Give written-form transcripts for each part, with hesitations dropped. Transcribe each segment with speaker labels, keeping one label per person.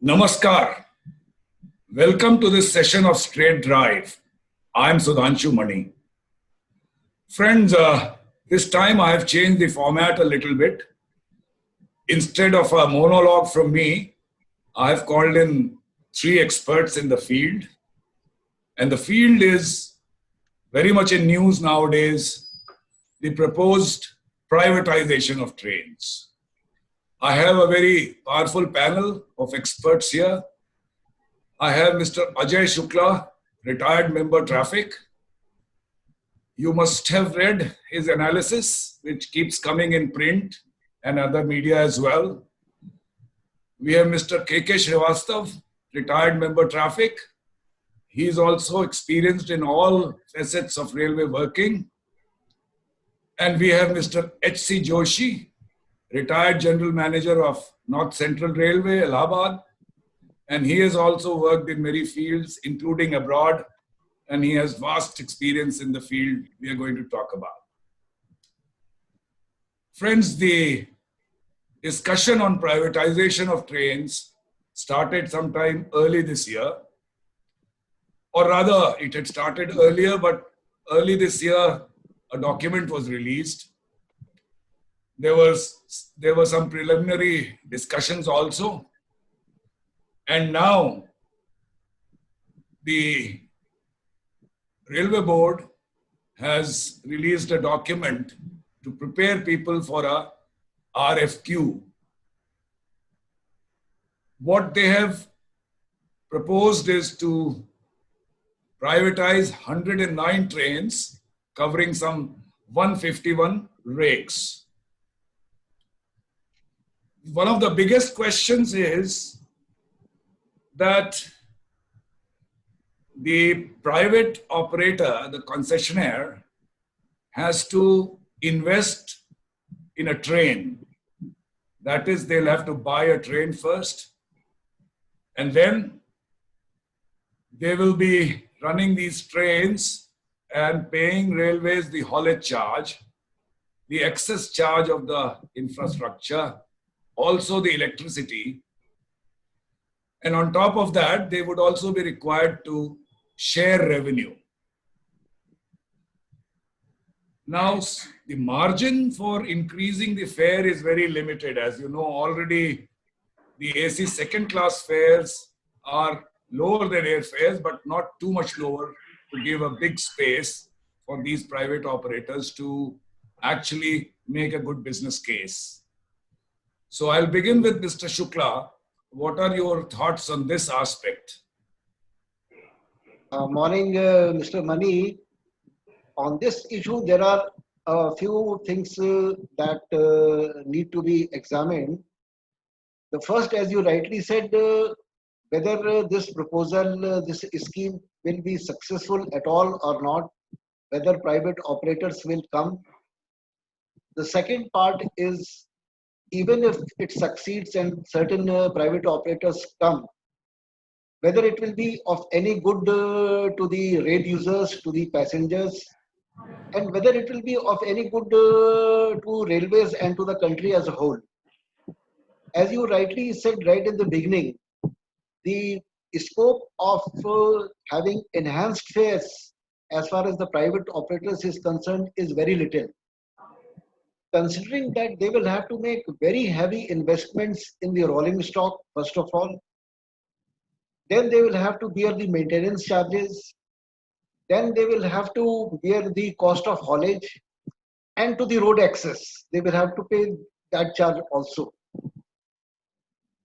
Speaker 1: Namaskar. Welcome to this session of Straight Drive. I'm Sudhanshu Mani. Friends, this time I have changed the format a little bit. Instead of a monologue from me, I have called in three experts in the field. And the field is very much in news nowadays, the proposed privatization of trains. I have a very powerful panel of experts here. I have Mr. Ajay Shukla, retired member traffic. You must have read his analysis, which keeps coming in print and other media as well. We have Mr. KK Srivastav, retired member traffic. He is also experienced in all facets of railway working. And we have Mr. H.C. Joshi, retired general manager of North Central Railway, Allahabad. And he has also worked in many fields, including abroad, and he has vast experience in the field we are going to talk about. Friends, the discussion on privatization of trains started sometime early this year, or rather, it had started earlier, but early this year, a document was released. There were some preliminary discussions also. And now, the Railway Board has released a document to prepare people for a RFQ. What they have proposed is to privatize 109 trains covering some 151 rakes. One of the biggest questions is that the private operator, the concessionaire, has to invest in a train. That is, they'll have to buy a train first, and then they will be running these trains and paying railways the haulage charge, the excess charge of the infrastructure, also the electricity. And on top of that, they would also be required to share revenue. Now, the margin for increasing the fare is very limited. As you know, already the AC second class fares are lower than air fares, but not too much lower to give a big space for these private operators to actually make a good business case. So I'll begin with Mr. Shukla. What are your thoughts on this aspect?
Speaker 2: Morning, Mr. Mani. On this issue, there are a few things that need to be examined. The first, as you rightly said, whether this proposal, this scheme will be successful at all or not, whether private operators will come. The second part is, even if it succeeds and certain private operators come, whether it will be of any good to the rail users, to the passengers, and whether it will be of any good to railways and to the country as a whole. As you rightly said right in the beginning, the scope of having enhanced fares as far as the private operators is concerned is very little. Considering that they will have to make very heavy investments in the rolling stock, first of all, then they will have to bear the maintenance charges, then they will have to bear the cost of haulage, and to the road access, they will have to pay that charge also.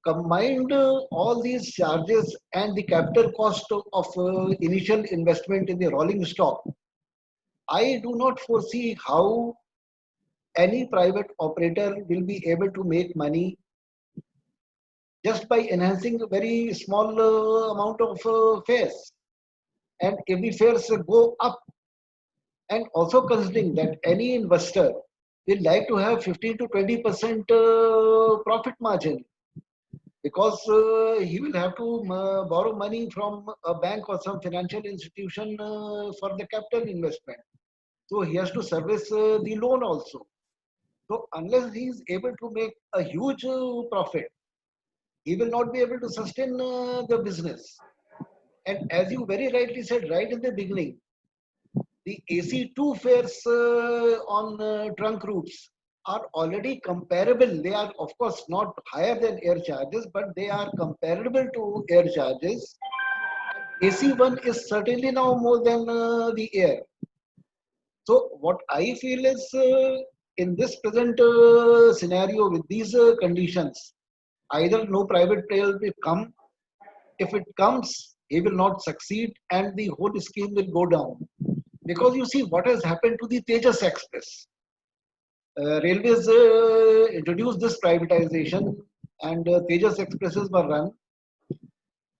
Speaker 2: Combined all these charges and the capital cost of initial investment in the rolling stock, I do not foresee how any private operator will be able to make money just by enhancing a very small amount of fares. And if the fares go up, and also considering that any investor will like to have 15 to 20% profit margin, because he will have to borrow money from a bank or some financial institution for the capital investment. So he has to service the loan also. So unless he is able to make a huge profit, he will not be able to sustain the business. And as you very rightly said right in the beginning, the AC2 fares on trunk routes are already comparable. They are, of course, not higher than air charges, but they are comparable to air charges. AC1 is certainly now more than the air. So, what I feel is in this present scenario with these conditions, either no private player will come. If it comes, he will not succeed, and the whole scheme will go down. Because you see what has happened to the Tejas Express. Railways introduced this privatization, and Tejas Expresses were run.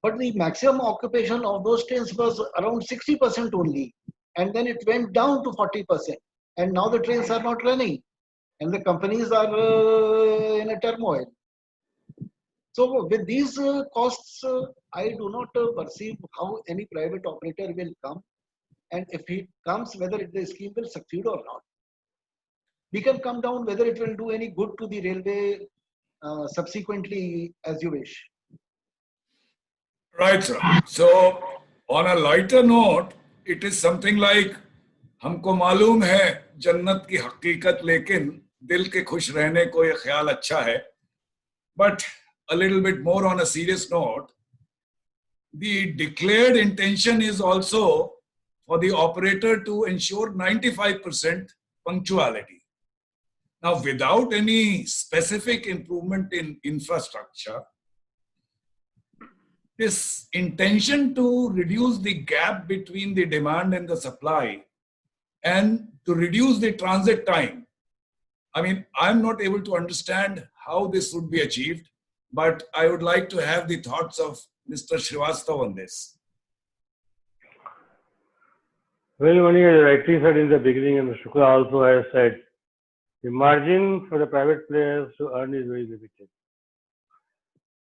Speaker 2: But the maximum occupation of those trains was around 60% only. And then it went down to 40%. And now the trains are not running. And the companies are in a turmoil. So with these costs, I do not perceive how any private operator will come. And if he comes, whether the scheme will succeed or not. We can come down whether it will do any good to the railway subsequently as you wish.
Speaker 1: Right, sir. So, on a lighter note, it is something like, हमको मालूम है जन्नत की हकीकत लेकिन दिल के खुश रहने को ये ख्याल अच्छा है. But a little bit more on a serious note, the declared intention is also for the operator to ensure 95% punctuality. Now, without any specific improvement in infrastructure, this intention to reduce the gap between the demand and the supply and to reduce the transit time. I mean, I'm not able to understand how this would be achieved, but I would like to have the thoughts of Mr. Srivastava on this.
Speaker 3: Well, Mani, as rightly said in the beginning, and Mr. Shukla also has said, the margin for the private players to earn is very limited.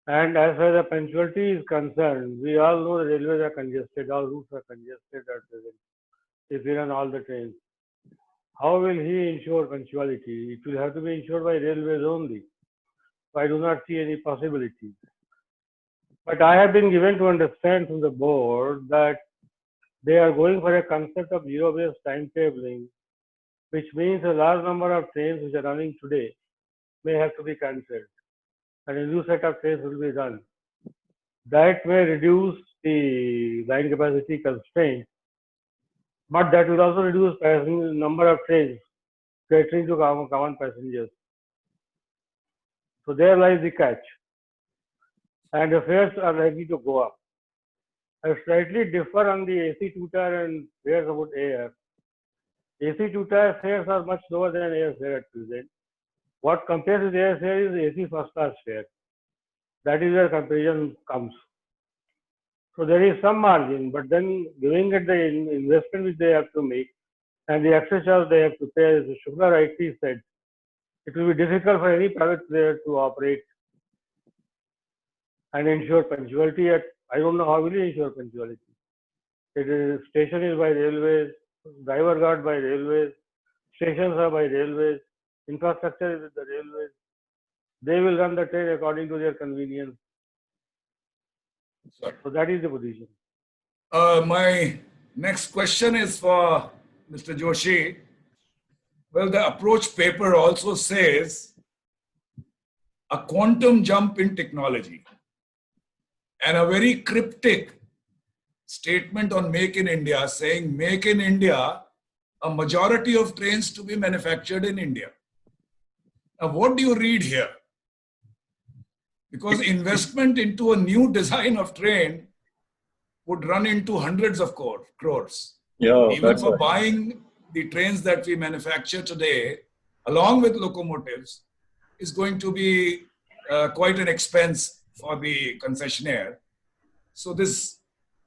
Speaker 3: And as far as the punctuality is concerned, we all know the railways are congested, all routes are congested at present. If we run all the trains, how will he ensure punctuality? It will have to be ensured by railways only. So I do not see any possibility. But I have been given to understand from the board that they are going for a concept of zero-based timetabling, which means a large number of trains which are running today may have to be cancelled, and a new set of trains will be run. That may reduce the line capacity constraint, but that will also reduce number of trains catering to common passengers. So there lies the catch, and the fares are likely to go up. I slightly differ on the AC two-tier and fares about air. AC two-tier fares are much lower than air fare at present. What compares with air fare is AC first class fare. That is where comparison comes. So there is some margin, but then giving it the investment which they have to make and the extra charge they have to pay, as Shukla rightly said, it will be difficult for any private player to operate and ensure punctuality at, I don't know how will you ensure punctuality. It is, station is by railways, driver guard by railways, stations are by railways, infrastructure is with the railways. They will run the train according to their convenience.
Speaker 1: Sorry.
Speaker 3: So that is the position.
Speaker 1: My next question is for Mr. Joshi. Well, the approach paper also says a quantum jump in technology and a very cryptic statement on Make in India saying Make in India, a majority of trains to be manufactured in India. Now, what do you read here? Because investment into a new design of train would run into hundreds of crores.
Speaker 4: Yeah,
Speaker 1: Even
Speaker 4: that's
Speaker 1: for
Speaker 4: right.
Speaker 1: buying the trains that we manufacture today, along with locomotives, is going to be quite an expense for the concessionaire. So this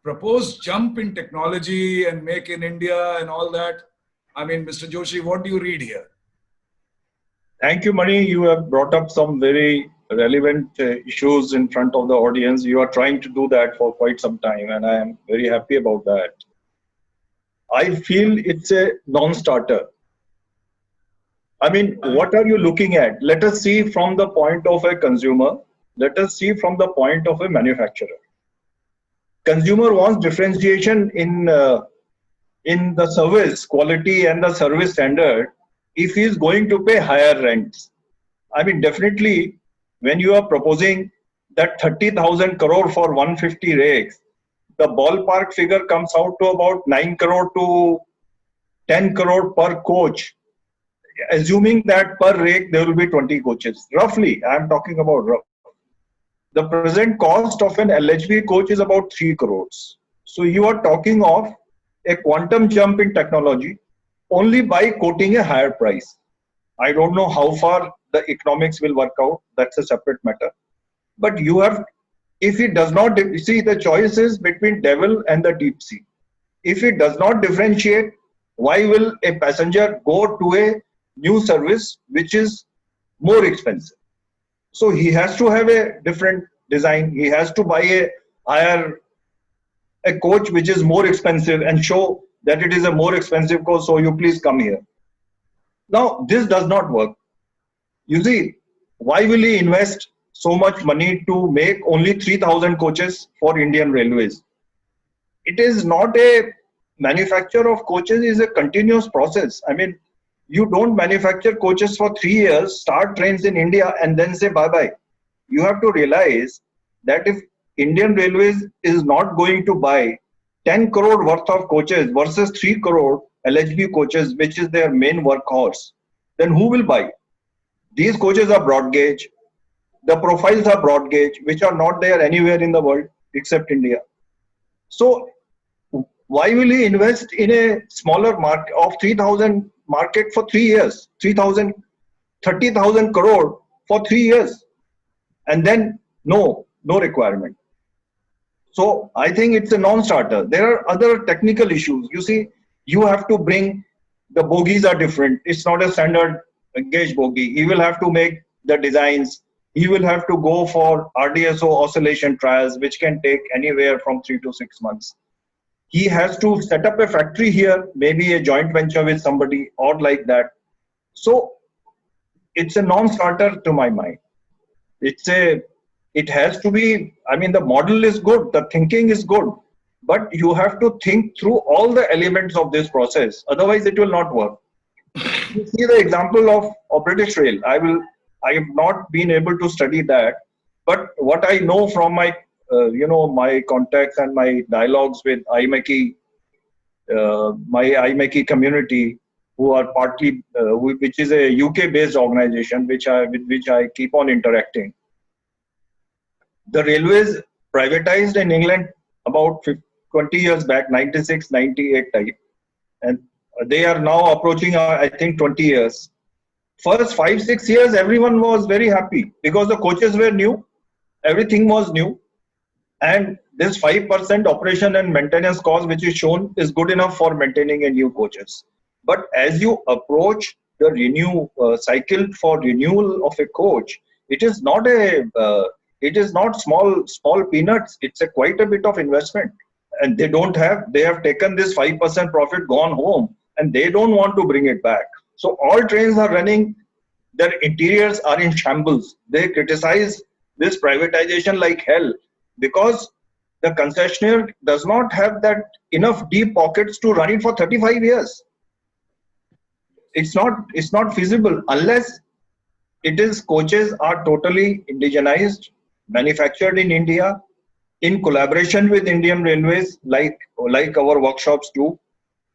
Speaker 1: proposed jump in technology and Make in India and all that, I mean, Mr. Joshi, what do you read here?
Speaker 4: Thank you, Mani. You have brought up some very relevant issues in front of the audience. You are trying to do that for quite some time, and I am very happy about that. I feel it's a non-starter. I mean, what are you looking at? Let us see from the point of a consumer. Let us see from the point of a manufacturer. Consumer wants differentiation in the service quality and the service standard if he is going to pay higher rents. I mean, definitely, when you are proposing that 30,000 crore for 150 rakes, the ballpark figure comes out to about 9 crore to 10 crore per coach, assuming that per rake there will be 20 coaches. Roughly, I am talking about rough. The present cost of an LHB coach is about 3 crores. So you are talking of a quantum jump in technology only by quoting a higher price. I don't know how far the economics will work out. That's a separate matter. But you have, if it does not, see, the choice is between devil and the deep sea. If it does not differentiate, why will a passenger go to a new service which is more expensive? So he has to have a different design. He has to buy a coach which is more expensive and show that it is a more expensive coach. So you please come here. Now this does not work. You see, why will he invest so much money to make only 3,000 coaches for Indian Railways? It is not a manufacture of coaches is a continuous process. I mean, you don't manufacture coaches for 3 years, start trains in India and then say bye-bye. You have to realize that if Indian Railways is not going to buy 10 crore worth of coaches versus 3 crore LHB coaches, which is their main workhorse, then who will buy? These coaches are broad gauge. The profiles are broad gauge, which are not there anywhere in the world except India. So why will he invest in a smaller market of 3,000 market for 3 years, 30,000 crore for 3 years, and then no requirement? So I think it's a non-starter. There are other technical issues. You see, you have to bring, the bogies are different. It's not a standard gauge bogie. He will have to make the designs. He will have to go for RDSO oscillation trials, which can take anywhere from 3 to 6 months. He has to set up a factory here, maybe a joint venture with somebody or like that. So it's a non-starter to my mind. It has to be, I mean, the model is good, the thinking is good, but you have to think through all the elements of this process. Otherwise, it will not work. You see the example of British Rail. I have not been able to study that, but what I know from my my contacts and my dialogues with IMECI, my IMECI community, who are partly, which is a UK-based organization, with which I keep on interacting. The railways privatized in England about 20 years back, 96, 98 type, and they are now approaching, I think, 20 years. First 5-6 years, everyone was very happy because the coaches were new, everything was new. And this 5% operation and maintenance cost which is shown is good enough for maintaining a new coaches. But as you approach the cycle for renewal of a coach, it is not small peanuts. It's quite a bit of investment, and they have taken this 5% profit, gone home, and they don't want to bring it back. So all trains are running, their interiors are in shambles. They criticize this privatization like hell, because the concessionaire does not have that enough deep pockets to run it for 35 years. It's not feasible unless coaches are totally indigenized, manufactured in India, in collaboration with Indian Railways, like our workshops do,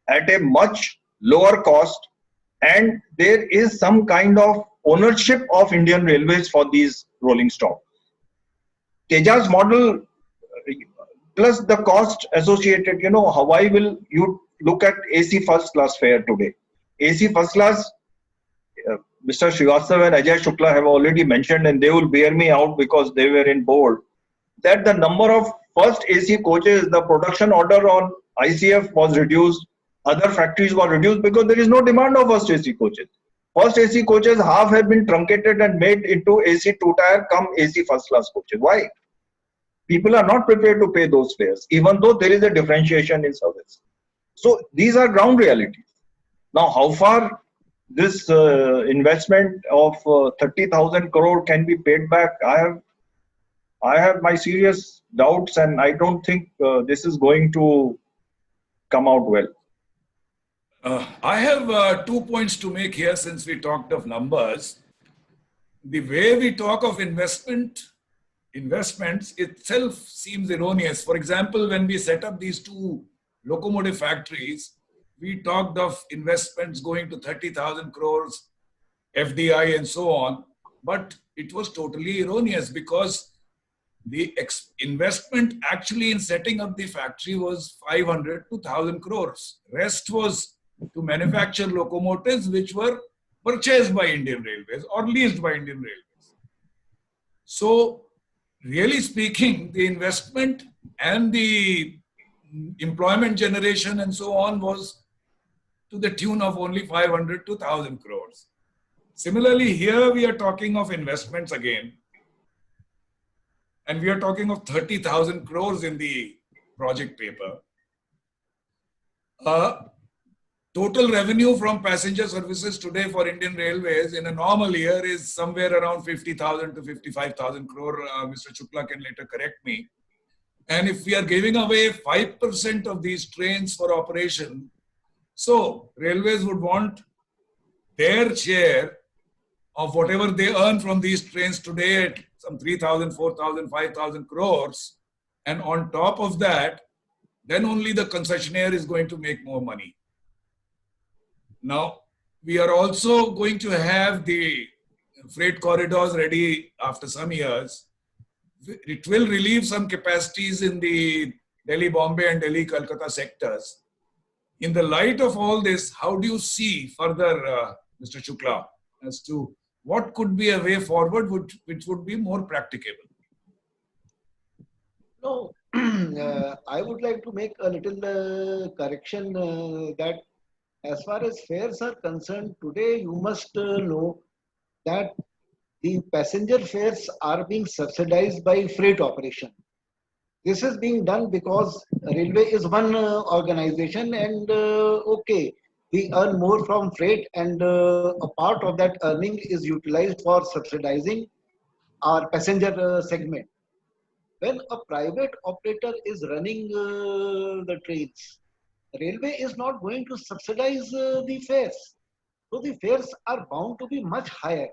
Speaker 4: at a much lower cost, and there is some kind of ownership of Indian Railways for these rolling stock. Tejas model plus the cost associated, why will you look at AC first class fare today? AC first class, Mr. Srivastava and Ajay Shukla have already mentioned, and they will bear me out because they were in board, that the number of first AC coaches, the production order on ICF was reduced, other factories were reduced because there is no demand of first AC coaches. First AC coaches, half have been truncated and made into AC 2-tier come AC first class coaches. Why? People are not prepared to pay those fares, even though there is a differentiation in service. So these are ground realities. Now, how far this investment of 30,000 crore can be paid back, I have I have my serious doubts, and I don't think this is going to come out well.
Speaker 1: I have 2 points to make here since we talked of numbers. The way we talk of investments itself seems erroneous. For example, when we set up these 2 locomotive factories, we talked of investments going to 30,000 crores, FDI and so on, but it was totally erroneous because the investment actually in setting up the factory was 500 to 1,000 crores. Rest was to manufacture locomotives which were purchased by Indian Railways or leased by Indian Railways. So, really speaking, the investment and the employment generation and so on was to the tune of only 500 to 1,000 crores. Similarly, here we are talking of investments again, and we are talking of 30,000 crores in the project paper. Total revenue from passenger services today for Indian Railways in a normal year is somewhere around 50,000 to 55,000 crore. Mr. Shukla can later correct me. And if we are giving away 5% of these trains for operation, so railways would want their share of whatever they earn from these trains today at some 3,000, 4,000, 5,000 crores. And on top of that, then only the concessionaire is going to make more money. Now, we are also going to have the freight corridors ready after some years. It will relieve some capacities in the Delhi-Bombay and Delhi-Calcutta sectors. In the light of all this, how do you see further, Mr. Shukla, as to what could be a way forward which would be more practicable?
Speaker 2: No, I would like to make a little correction that as far as fares are concerned, today you must know that the passenger fares are being subsidized by freight operation. This is being done because railway is one organization and okay, we earn more from freight and a part of that earning is utilized for subsidizing our passenger segment. When a private operator is running the trains, railway is not going to subsidize the fares. So the fares are bound to be much higher.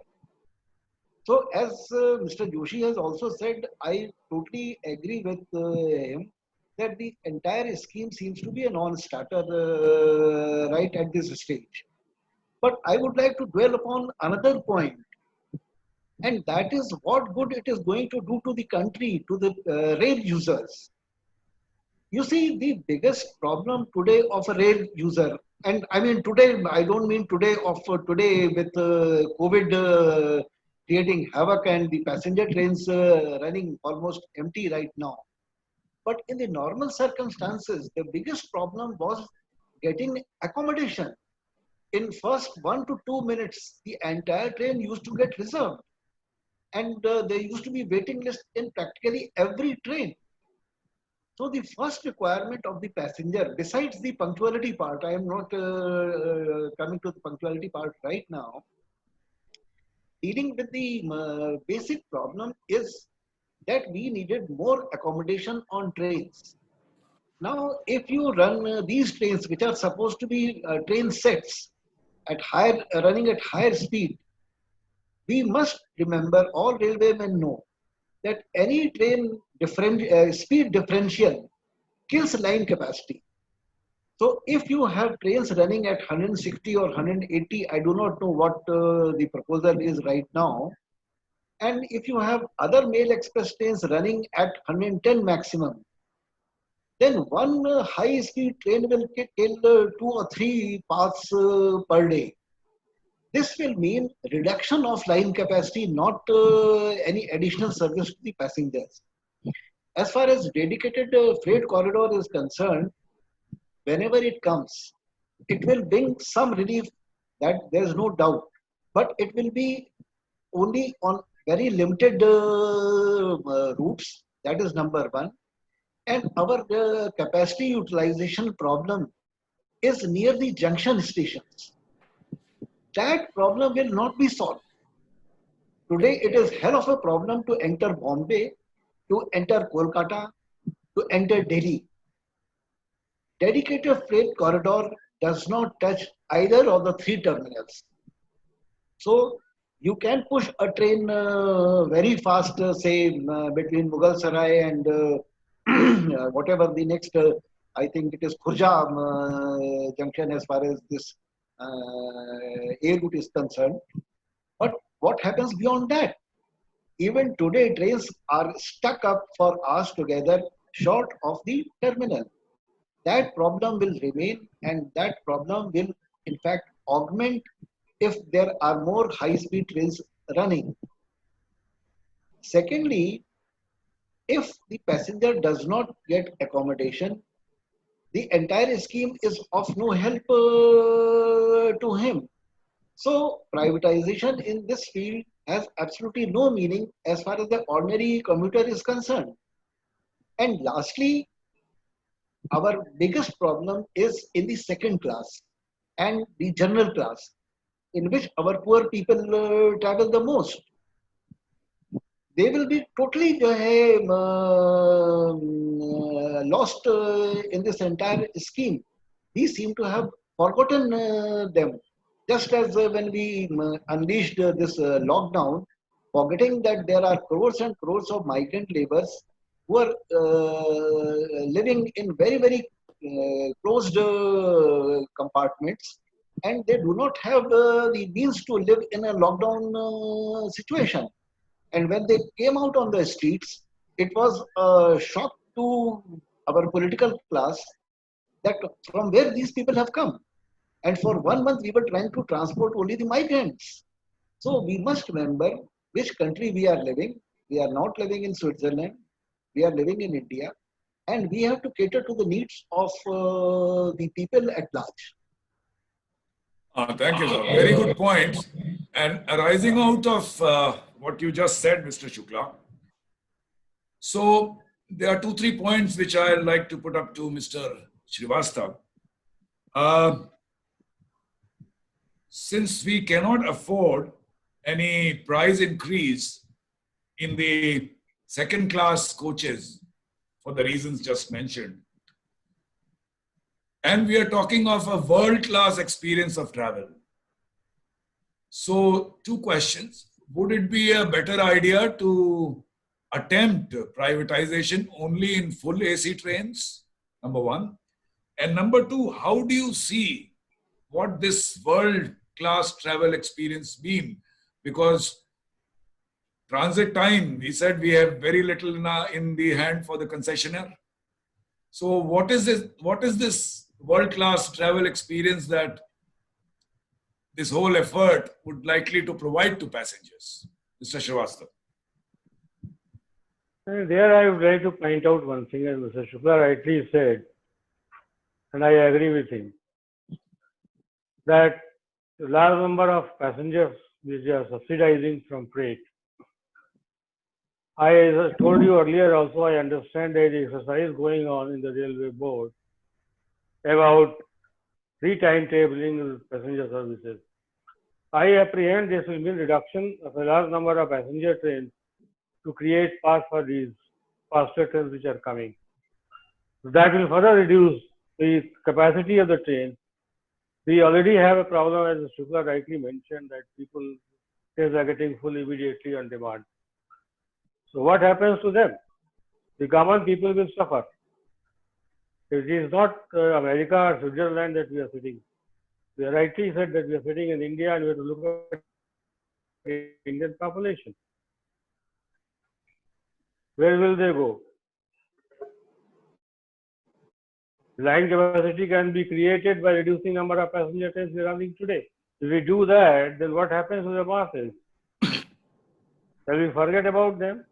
Speaker 2: So as Mr. Joshi has also said, I totally agree with him that the entire scheme seems to be a non-starter right at this stage. But I would like to dwell upon another point, and that is what good it is going to do to the country, to the rail users. You see, the biggest problem today of a rail user, and I mean today, I don't mean today of today with COVID creating havoc and the passenger trains running almost empty right now. But in the normal circumstances, the biggest problem was getting accommodation. In first 1 to 2 minutes, the entire train used to get reserved. And there used to be waiting list in practically every train. So the first requirement of the passenger, besides the punctuality part, I am not coming to the punctuality part right now, dealing with the basic problem is that we needed more accommodation on trains. Now, if you run these trains, which are supposed to be train sets at higher, running at higher speed, we must remember, all railwaymen know, that any train speed differential kills line capacity. So if you have trains running at 160 or 180, I do not know what the proposal is right now. And if you have other mail express trains running at 110 maximum, then one high speed train will kill 2 or 3 paths per day. This will mean reduction of line capacity, not any additional service to the passengers. As far as dedicated freight corridor is concerned, whenever it comes, it will bring some relief, that there is no doubt. But it will be only on very limited routes. That is number one. And our capacity utilization problem is near the junction stations. That problem will not be solved. Today, it is hell of a problem to enter Bombay to enter Kolkata, to enter Delhi. Dedicated freight corridor does not touch either of the three terminals. So you can push a train very fast, say between Mughal Sarai and whatever the next, I think it is Khurja junction as far as this air route is concerned. But what happens beyond that? Even today, trains are stuck up for hours together short of the terminal. That problem will remain, and that problem will in fact augment if there are more high speed trains running. Secondly, if the passenger does not get accommodation, the entire scheme is of no help to him. So privatization in this field has absolutely no meaning as far as the ordinary commuter is concerned. And lastly, our biggest problem is in the second class and the general class, in which our poor people travel the most. They will be totally lost in this entire scheme. We seem to have forgotten them. Just as when we unleashed this lockdown, forgetting that there are crores and crores of migrant laborers who are living in very, very closed compartments, and they do not have the means to live in a lockdown situation. And when they came out on the streets, it was a shock to our political class that from where these people have come. And for 1 month, we were trying to transport only the migrants. So we must remember which country we are living. We are not living in Switzerland. We are living in India. And we have to cater to the needs of the people at large.
Speaker 1: Thank you, sir. Very good points. And arising out of what you just said, Mr. Shukla, so there are 2-3 points which I like to put up to Mr. Srivastav. Since we cannot afford any price increase in the second class coaches for the reasons just mentioned, and we are talking of a world-class experience of travel. So 2 questions. Would it be a better idea to attempt privatization only in full AC trains? Number 1. And number 2, how do you see what this world-class travel experience mean? Because transit time, we said we have very little in the hand for the concessionaire. So what is this world-class travel experience that this whole effort would likely to provide to passengers? Mr. Srivastav.
Speaker 3: There I would like to point out one thing, as Mr. Shukla rightly said, and I agree with him, that a large number of passengers which are subsidizing from freight. I told you earlier also, I understand there is exercise going on in the railway board about re-timetabling passenger services. I apprehend this will mean reduction of a large number of passenger trains to create path for these faster trains which are coming. So that will further reduce the capacity of the train. We already have a problem, as Shukla rightly mentioned, that trains are getting full immediately on demand. So what happens to them? The common people will suffer. It is not America or Switzerland that we are sitting. We are rightly said that we are sitting in India and we have to look at the Indian population. Where will they go? Line capacity can be created by reducing number of passenger trains we are running today. If we do that, then what happens to the masses? Shall we forget about them?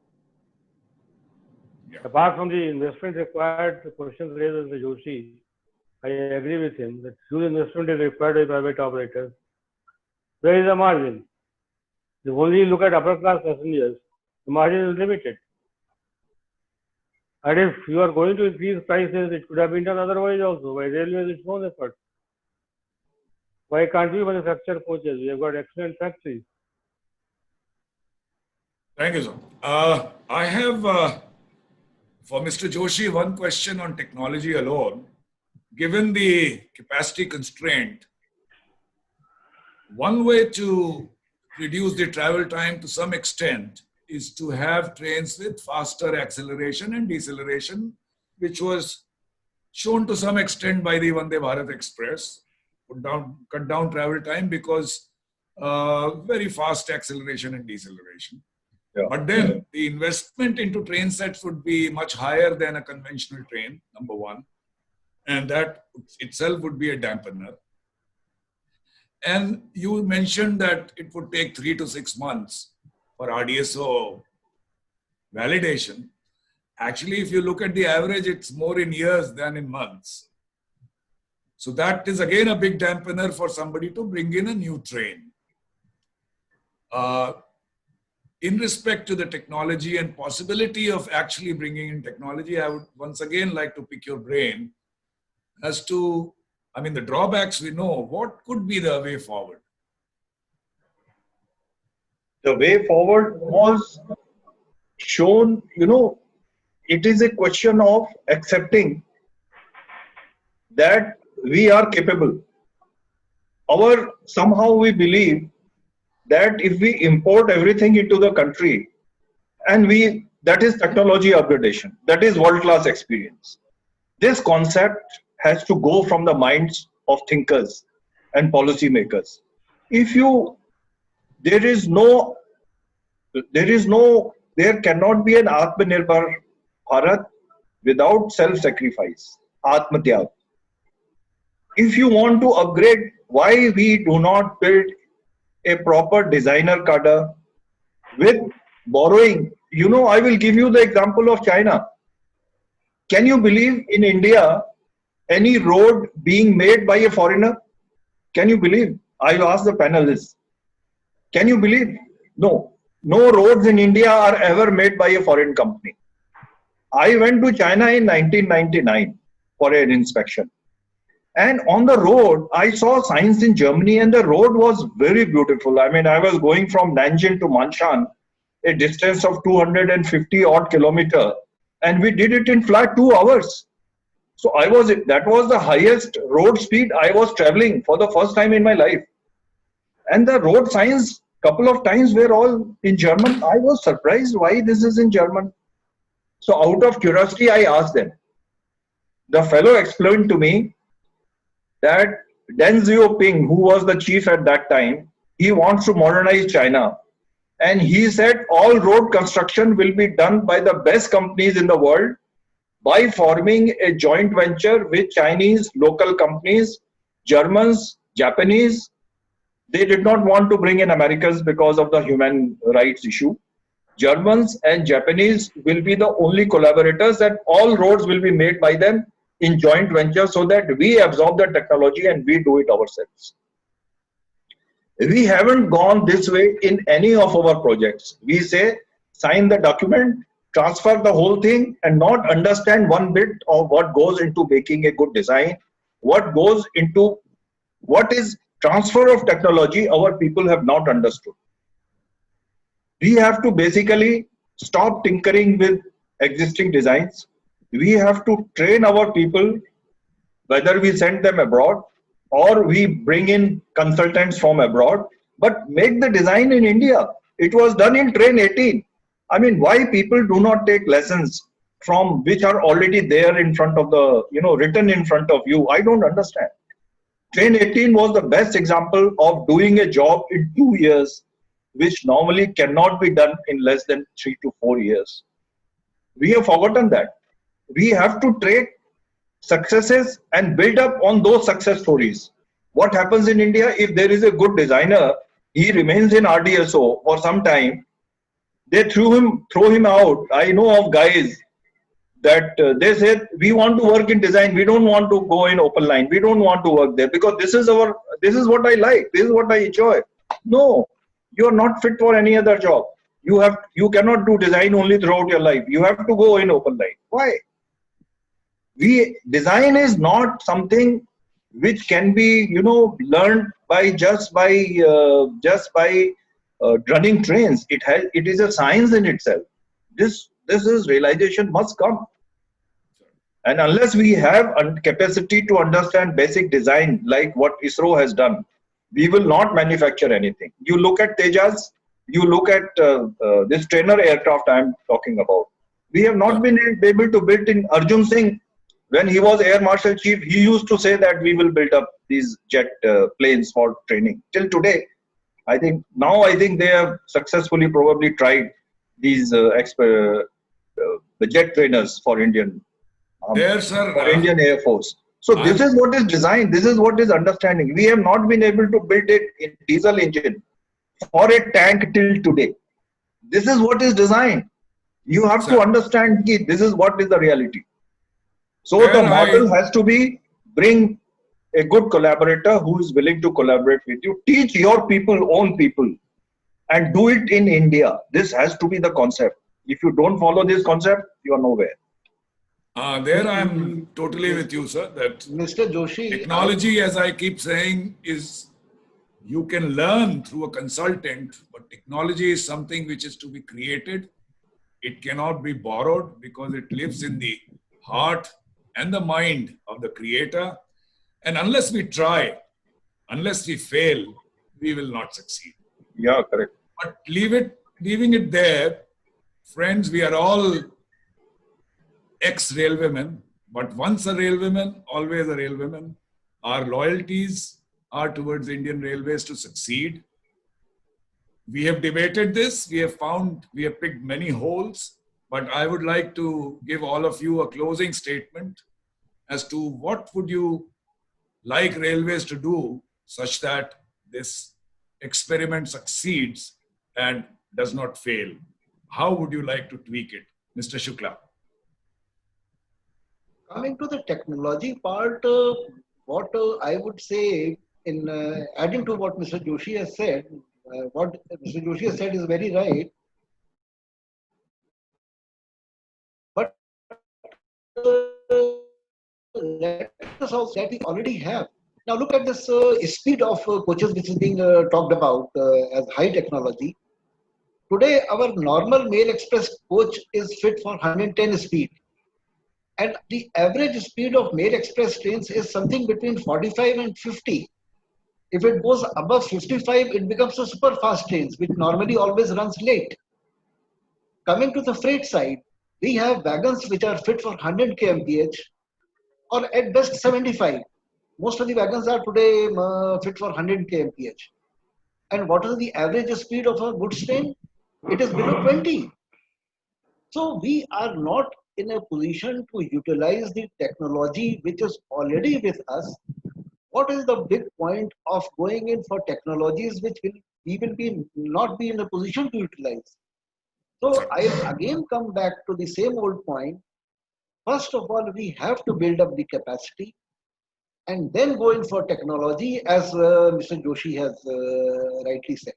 Speaker 3: Yeah. Apart from the investment required, the questions raised by Joshi, I agree with him that huge investment is required by private operators. Where is the margin? If only look at upper class passengers, the margin is limited. And if you are going to increase prices, it could have been done otherwise also by railways its own effort. Why can't we manufacture coaches? We have got excellent factories.
Speaker 1: Thank you, sir. I have For Mr. Joshi, one question on technology alone. Given the capacity constraint, one way to reduce the travel time to some extent is to have trains with faster acceleration and deceleration, which was shown to some extent by the Vande Bharat Express, cut down travel time because very fast acceleration and deceleration.
Speaker 4: Yeah.
Speaker 1: But then the investment into train sets would be much higher than a conventional train, number one. And that itself would be a dampener. And you mentioned that it would take 3 to 6 months for RDSO validation. Actually, if you look at the average, it's more in years than in months. So that is again a big dampener for somebody to bring in a new train. In respect to the technology and possibility of actually bringing in technology, I would once again like to pick your brain as to, I mean, the drawbacks we know, what could be the way forward?
Speaker 4: The way forward was shown, it is a question of accepting that we are capable. Somehow we believe that if we import everything into the country and that is technology upgradation, that is world-class experience. This concept has to go from the minds of thinkers and policymakers. There cannot be an Atmanirbhar Bharat without self-sacrifice, Atmatyag. If you want to upgrade, why we do not build a proper designer cadre with borrowing? I will give you the example of China. Can you believe in India any road being made by a foreigner? Can you believe? I ask the panelists. Can you believe? No. No roads in India are ever made by a foreign company. I went to China in 1999 for an inspection. And on the road, I saw signs in Germany and the road was very beautiful. I mean, I was going from Nanjing to Manshan, a distance of 250 odd kilometers, and we did it in flat 2 hours. So that was the highest road speed I was traveling for the first time in my life. And the road signs, couple of times were all in German. I was surprised why this is in German. So out of curiosity, I asked them. The fellow explained to me that Deng Xiaoping, who was the chief at that time, he wants to modernize China. And he said all road construction will be done by the best companies in the world by forming a joint venture with Chinese local companies, Germans, Japanese. They did not want to bring in Americans because of the human rights issue. Germans and Japanese will be the only collaborators, and all roads will be made by them in joint venture so that we absorb the technology and we do it ourselves. We haven't gone this way in any of our projects. We say, sign the document, transfer the whole thing, and not understand one bit of what goes into making a good design, what is transfer of technology our people have not understood. We have to basically stop tinkering with existing designs. We have to train our people, whether we send them abroad or we bring in consultants from abroad, but make the design in India. It was done in Train 18. I mean, why people do not take lessons from which are already there in front of written in front of you? I don't understand. Train 18 was the best example of doing a job in 2 years, which normally cannot be done in less than 3 to 4 years. We have forgotten that. We have to take successes and build up on those success stories. What happens in India, if there is a good designer, he remains in RDSO for some time, they throw him out. I know of guys that they said, we want to work in design, we don't want to go in open line, we don't want to work there because this is what I like, this is what I enjoy. No, you are not fit for any other job. You cannot do design only throughout your life. You have to go in open line. Why? Design is not something which can be learned by just by running trains. It is a science in itself. This realization must come. And unless we have capacity to understand basic design, like what ISRO has done, we will not manufacture anything. You look at Tejas, you look at this trainer aircraft I am talking about. We have not been able to build in. Arjun Singh, when he was Air Marshal Chief, he used to say that we will build up these jet planes for training. Till today, I think they have successfully probably tried these the jet trainers for Indian
Speaker 1: There, sir.
Speaker 4: for Indian Air Force. So this is what is design. This is what is understanding. We have not been able to build it in diesel engine for a tank till today. This is what is design. You have to understand that this is what is the reality. So
Speaker 1: There
Speaker 4: the model has to be bring a good collaborator who is willing to collaborate with you. Teach your people, own people, and do it in India. This has to be the concept. If you don't follow this concept, you are nowhere.
Speaker 1: There I'm totally with you, sir, that
Speaker 2: Mr. Joshi,
Speaker 1: technology, as I keep saying, is you can learn through a consultant, but technology is something which is to be created. It cannot be borrowed because it lives in the heart and the mind of the creator. And unless we try, unless we fail, we will not succeed.
Speaker 4: Yeah, correct.
Speaker 1: But leaving it there, friends, we are all ex-railwaymen, but once a railwayman, always a railwayman. Our loyalties are towards Indian Railways to succeed. We have debated this. We have picked many holes, but I would like to give all of you a closing statement as to what would you like Railways to do such that this experiment succeeds and does not fail. How would you like to tweak it, Mr. Shukla?
Speaker 2: coming to the technology part, what I would say in adding to what Mr. Joshi has said, what Mr. Joshi has said is very right. But let us also that we already have. Now look at this speed of coaches which is being talked about as high technology. Today, our normal Mail Express coach is fit for 110 speed. And the average speed of Mail Express trains is something between 45 and 50. If it goes above 55, it becomes a super fast trains, which normally always runs late. Coming to the freight side, we have wagons which are fit for 100 kmph or at best 75. Most of the wagons are today fit for 100 kmph. And what is the average speed of a goods train? It is below 20. So we are not in a position to utilize the technology which is already with us. What is the big point of going in for technologies which we will not be in a position to utilize? So I again come back to the same old point. First of all, we have to build up the capacity and then go in for technology, as Mr. Joshi has rightly said.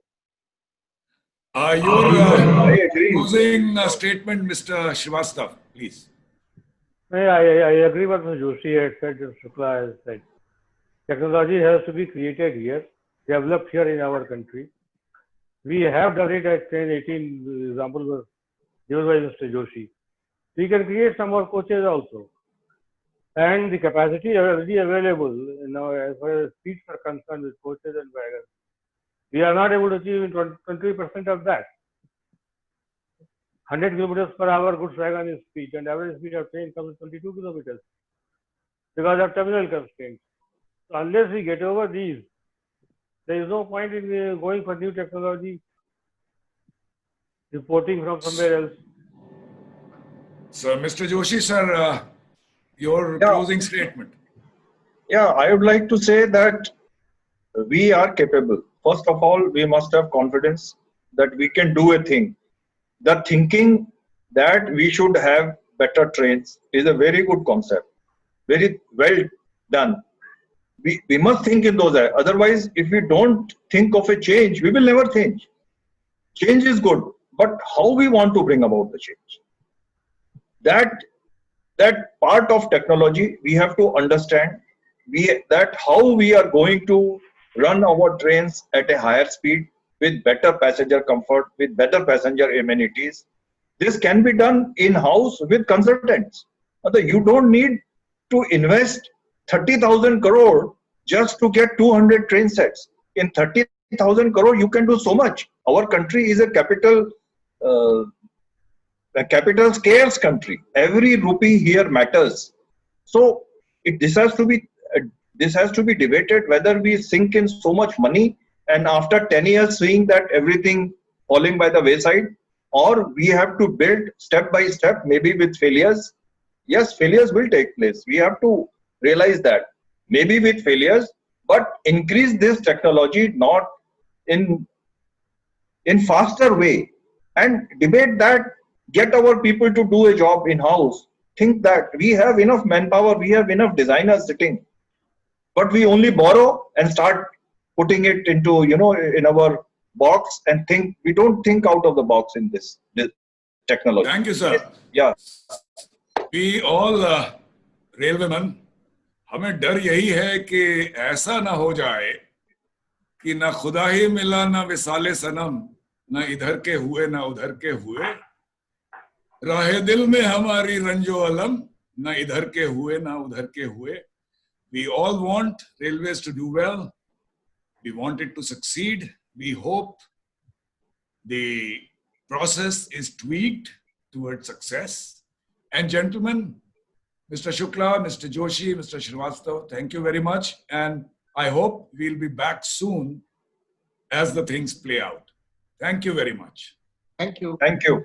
Speaker 1: Your
Speaker 4: I agree.
Speaker 1: closing statement, Mr. Srivastav, please.
Speaker 3: I agree with what Joshi had said, Shukla has said. Technology has to be created here, developed here in our country. We have done it at train 18, example was given by Mr. Joshi. We can create some more coaches also. And the capacity is already available now as far as seats are concerned with coaches and wagons. We are not able to achieve 20% of that. 100 kilometers per hour goods wagon is speed, and average speed of train comes to 22 kilometers because of terminal constraints. So unless we get over these, there is no point in going for new technology, importing from somewhere else.
Speaker 1: So, Mr. Joshi, sir, your closing statement.
Speaker 4: Yeah, I would like to say that we are capable. First of all, we must have confidence that we can do a thing. The thinking that we should have better trains is a very good concept. Very well done. We must think in those areas. Otherwise, if we don't think of a change, we will never change. Change is good, but how we want to bring about the change? That part of technology we have to understand. That how we are going to run our trains at a higher speed with better passenger comfort, with better passenger amenities. This can be done in-house with consultants. You don't need to invest 30,000 crore just to get 200 train sets. In 30,000 crore, you can do so much. Our country is a capital scarce country. Every rupee here matters. So this has to be debated whether we sink in so much money and after 10 years seeing that everything falling by the wayside, or we have to build step by step, maybe with failures. Yes, failures will take place. We have to realize that. Maybe with failures, but increase this technology not in faster way, and debate that, get our people to do a job in-house. Think that we have enough manpower, we have enough designers sitting, but we only borrow and start putting it into, in our box and think, we don't think out of the box in this technology.
Speaker 1: Thank you, sir.
Speaker 4: Yeah.
Speaker 1: We all railwaymen, हमें डर यही है कि ऐसा ना हो जाए कि ना खुदा ही मिला ना विसाले सनम, ना इधर के हुए ना उधर के हुए, राहे दिल में हमारी रंजो अलम, ना इधर के हुए ना उधर के हुए. We all want railways to do well. We want it to succeed. We hope the process is tweaked towards success. And gentlemen, Mr. Shukla, Mr. Joshi, Mr. Srivastava, thank you very much. And I hope we'll be back soon as the things play out. Thank you very much.
Speaker 2: Thank you.
Speaker 4: Thank you.